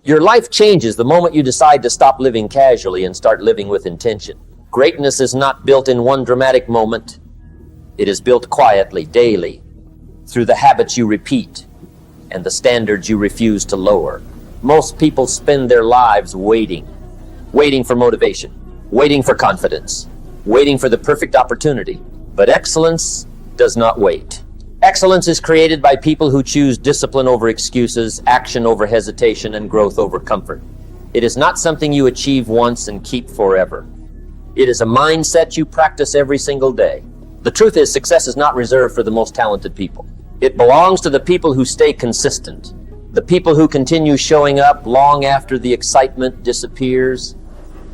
Your life changes the moment you decide to stop living casually and start living with intention. Greatness is not built in one dramatic moment. It is built quietly, daily, through the habits you repeat and the standards you refuse to lower. Most people spend their lives waiting for motivation, waiting for confidence, waiting for the perfect opportunity. But excellence does not wait. Excellence is created by people who choose discipline over excuses, action over hesitation, and growth over comfort. It is not something you achieve once and keep forever. It is a mindset you practice every single day. The truth is, success is not reserved for the most talented people. It belongs to the people who stay consistent, the people who continue showing up long after the excitement disappears,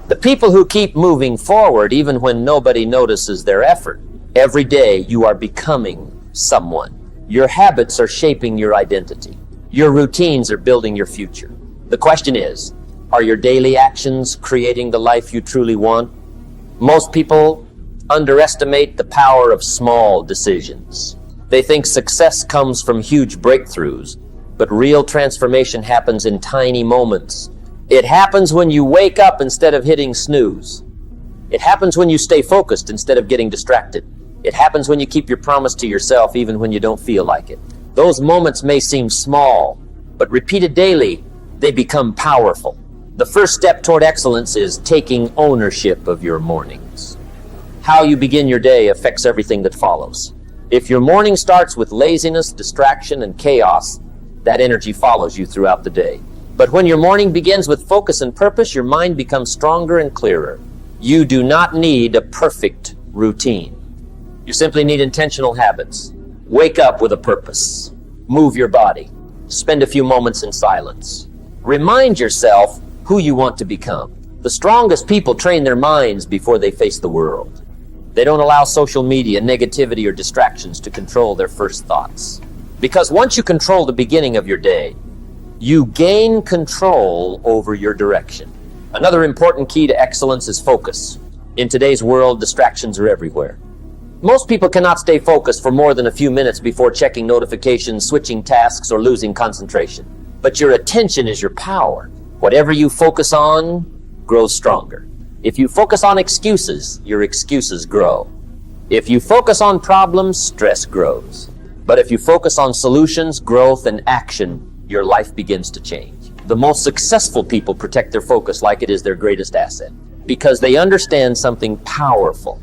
the people who keep moving forward even when nobody notices their effort. Every day you are becoming someone. Your habits are shaping your identity. Your routines are building your future. The question is, are your daily actions creating the life you truly want? Most people underestimate the power of small decisions. They think success comes from huge breakthroughs, but real transformation happens in tiny moments. It happens when you wake up instead of hitting snooze. It happens when you stay focused instead of getting distracted. It happens when you keep your promise to yourself even when you don't feel like it. Those moments may seem small, but repeated daily, they become powerful. The first step toward excellence is taking ownership of your mornings. How you begin your day affects everything that follows. If your morning starts with laziness, distraction, and chaos, that energy follows you throughout the day. But when your morning begins with focus and purpose, your mind becomes stronger and clearer. You do not need a perfect routine. You simply need intentional habits. Wake up with a purpose. Move your body. Spend a few moments in silence. Remind yourself who you want to become. The strongest people train their minds before they face the world. They don't allow social media, negativity, or distractions to control their first thoughts. Because once you control the beginning of your day, you gain control over your direction. Another important key to excellence is focus. In today's world, distractions are everywhere. Most people cannot stay focused for more than a few minutes before checking notifications, switching tasks, or losing concentration. But your attention is your power. Whatever you focus on grows stronger. If you focus on excuses, your excuses grow. If you focus on problems, stress grows. But if you focus on solutions, growth, and action, your life begins to change. The most successful people protect their focus like it is their greatest asset, because they understand something powerful.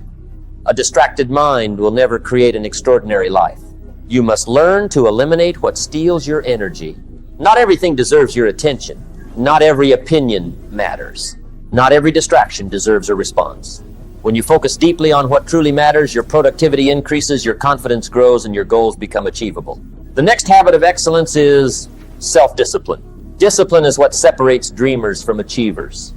A distracted mind will never create an extraordinary life. You must learn to eliminate what steals your energy. Not everything deserves your attention. Not every opinion matters. Not every distraction deserves a response. When you focus deeply on what truly matters, your productivity increases, your confidence grows, and your goals become achievable. The next habit of excellence is self-discipline. Discipline is what separates dreamers from achievers.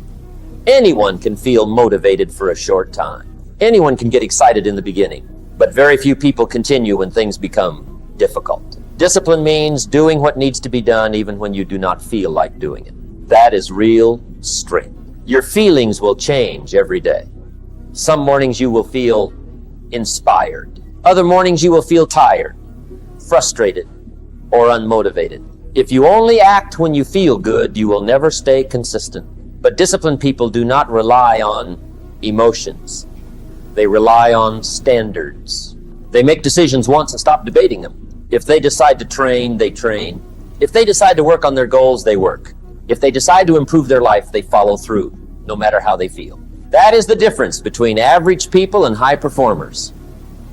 Anyone can feel motivated for a short time. Anyone can get excited in the beginning, but very few people continue when things become difficult. Discipline means doing what needs to be done even when you do not feel like doing it. That is real strength. Your feelings will change every day. Some mornings you will feel inspired. Other mornings you will feel tired, frustrated, or unmotivated. If you only act when you feel good, you will never stay consistent. But disciplined people do not rely on emotions. They rely on standards. They make decisions once and stop debating them. If they decide to train, they train. If they decide to work on their goals, they work. If they decide to improve their life, they follow through, no matter how they feel. That is the difference between average people and high performers.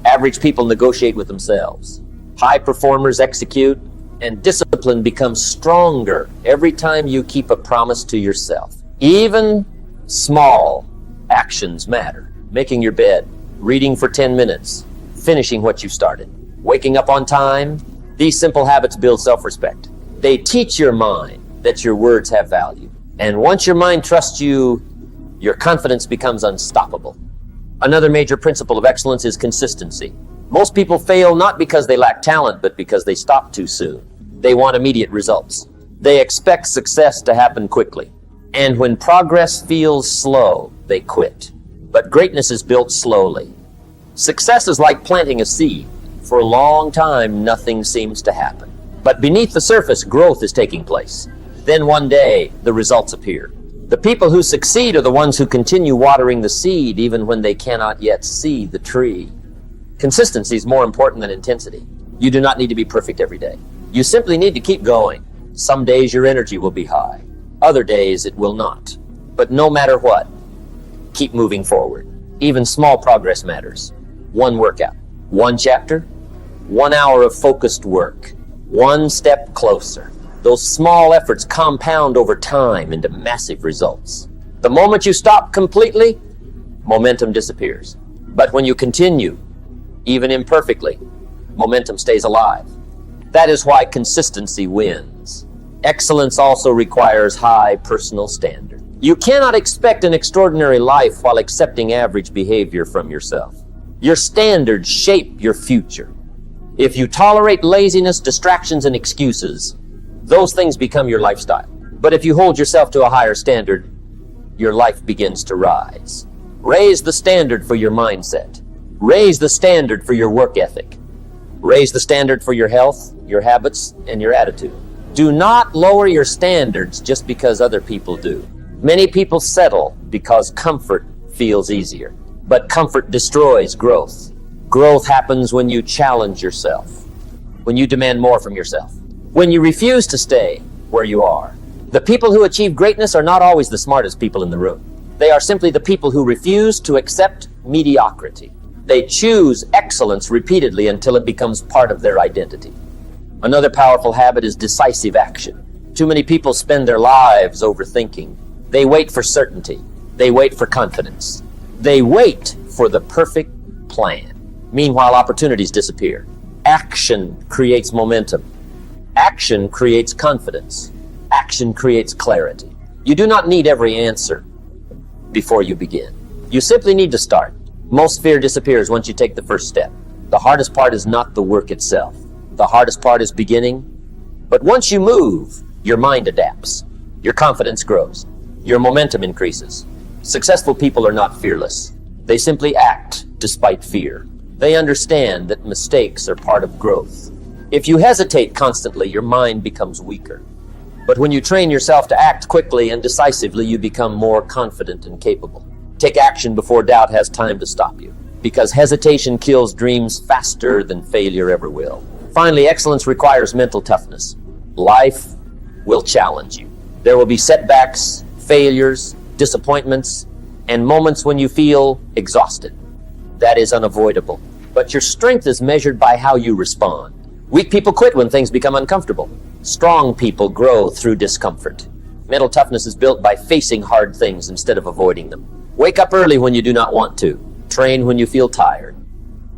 Average people negotiate with themselves. High performers execute, and discipline becomes stronger every time you keep a promise to yourself. Even small actions matter. Making your bed, reading for 10 minutes, finishing what you started, waking up on time. These simple habits build self-respect. They teach your mind that your words have value. And once your mind trusts you, your confidence becomes unstoppable. Another major principle of excellence is consistency. Most people fail not because they lack talent, but because they stop too soon. They want immediate results. They expect success to happen quickly. And when progress feels slow, they quit. But greatness is built slowly. Success is like planting a seed. For a long time, nothing seems to happen. But beneath the surface, growth is taking place. Then one day, the results appear. The people who succeed are the ones who continue watering the seed even when they cannot yet see the tree. Consistency is more important than intensity. You do not need to be perfect every day. You simply need to keep going. Some days your energy will be high. Other days it will not. But no matter what, keep moving forward. Even small progress matters. One workout, one chapter, 1 hour of focused work, one step closer. Those small efforts compound over time into massive results. The moment you stop completely, momentum disappears. But when you continue, even imperfectly, momentum stays alive. That is why consistency wins. Excellence also requires high personal standard. You cannot expect an extraordinary life while accepting average behavior from yourself. Your standards shape your future. If you tolerate laziness, distractions, and excuses, those things become your lifestyle. But if you hold yourself to a higher standard, your life begins to rise. Raise the standard for your mindset. Raise the standard for your work ethic. Raise the standard for your health, your habits, and your attitude. Do not lower your standards just because other people do. Many people settle because comfort feels easier. But comfort destroys growth. Growth happens when you challenge yourself, when you demand more from yourself, when you refuse to stay where you are. The people who achieve greatness are not always the smartest people in the room. They are simply the people who refuse to accept mediocrity. They choose excellence repeatedly until it becomes part of their identity. Another powerful habit is decisive action. Too many people spend their lives overthinking. They wait for certainty. They wait for confidence. They wait for the perfect plan. Meanwhile, opportunities disappear. Action creates momentum. Action creates confidence. Action creates clarity. You do not need every answer before you begin. You simply need to start. Most fear disappears once you take the first step. The hardest part is not the work itself. The hardest part is beginning. But once you move, your mind adapts. Your confidence grows. Your momentum increases. Successful people are not fearless. They simply act despite fear. They understand that mistakes are part of growth. If you hesitate constantly, your mind becomes weaker. But when you train yourself to act quickly and decisively, you become more confident and capable. Take action before doubt has time to stop you, because hesitation kills dreams faster than failure ever will. Finally, excellence requires mental toughness. Life will challenge you. There will be setbacks, failures, disappointments, and moments when you feel exhausted. That is unavoidable. But your strength is measured by how you respond. Weak people quit when things become uncomfortable. Strong people grow through discomfort. Mental toughness is built by facing hard things instead of avoiding them. Wake up early when you do not want to. Train when you feel tired.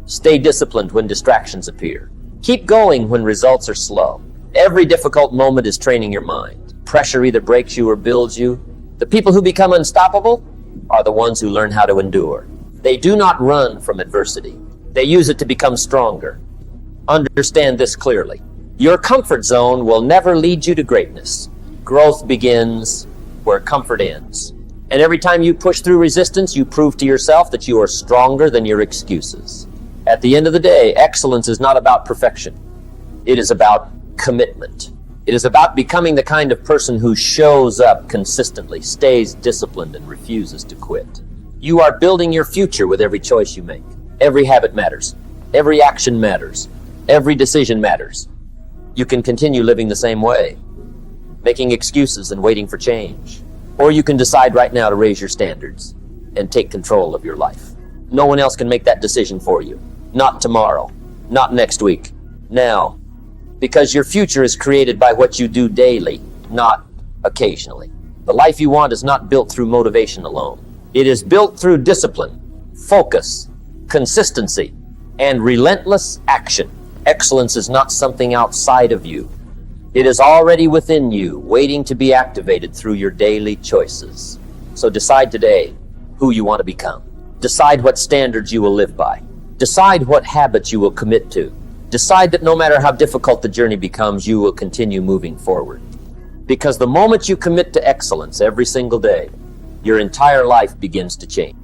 Stay disciplined when distractions appear. Keep going when results are slow. Every difficult moment is training your mind. Pressure either breaks you or builds you. The people who become unstoppable are the ones who learn how to endure. They do not run from adversity. They use it to become stronger. Understand this clearly. Your comfort zone will never lead you to greatness. Growth begins where comfort ends. And every time you push through resistance, you prove to yourself that you are stronger than your excuses. At the end of the day, excellence is not about perfection. It is about commitment. It is about becoming the kind of person who shows up consistently, stays disciplined, and refuses to quit. You are building your future with every choice you make. Every habit matters. Every action matters. Every decision matters. You can continue living the same way, making excuses and waiting for change. Or you can decide right now to raise your standards and take control of your life. No one else can make that decision for you. Not tomorrow. Not next week. Now. Because your future is created by what you do daily, not occasionally. The life you want is not built through motivation alone. It is built through discipline, focus, consistency, and relentless action. Excellence is not something outside of you. It is already within you, waiting to be activated through your daily choices. So decide today who you want to become. Decide what standards you will live by. Decide what habits you will commit to. Decide that no matter how difficult the journey becomes, you will continue moving forward. Because the moment you commit to excellence every single day, your entire life begins to change.